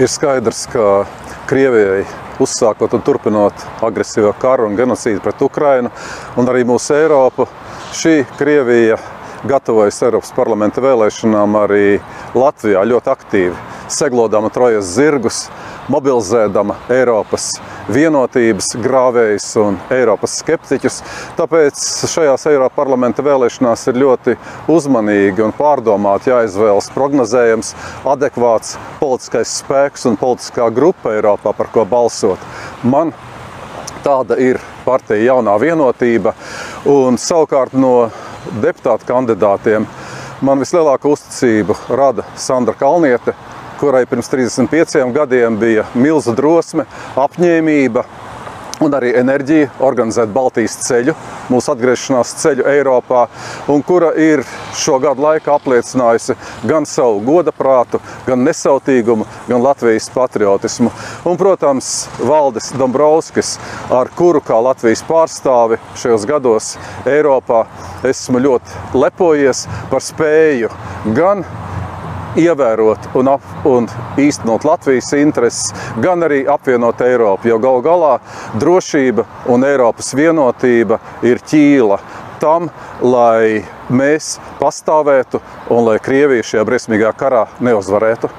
Ir skaidrs, ka Krievijai uzsākot un turpinot agresīvo karu un genocīdu pret Ukrainu un arī mūsu Eiropu, šī Krievija gatavojas Eiropas parlamenta vēlēšanām arī Latvijā ļoti aktīvi, seglodama trojas zirgus, mobilizēdama Eiropas vienotības grāvējus un Eiropas skeptiķus. Tāpēc šajās Eiropas parlamenta vēlēšanās ir ļoti uzmanīgi un pārdomāti jāizvēlas prognozējams, adekvāts politiskais spēks un politiskā grupa Eiropā, par ko balsot. Man tāda ir partija Jaunā vienotība, un savukārt no deputātu kandidātiem man vislielāko uzticību rada Sandra Kalniete, kurai pirms 35 gadiem bija milza drosme, apņēmība un arī enerģija organizēt Baltijas ceļu, mūsu atgriešanās ceļu Eiropā, un kura ir šo gadu laikā apliecinājusi gan savu godaprātu, gan nesautīgumu, gan Latvijas patriotismu. Un, protams, Valdis Dombrovskis, ar kuru kā Latvijas pārstāvi šajos gados Eiropā esmu ļoti lepojies par spēju gan ievērot un īstenot Latvijas intereses, gan arī apvienot Eiropu, jo galu galā drošība un Eiropas vienotība ir ķīla tam, lai mēs pastāvētu un lai Krievija šajā briesmīgā karā neuzvarētu.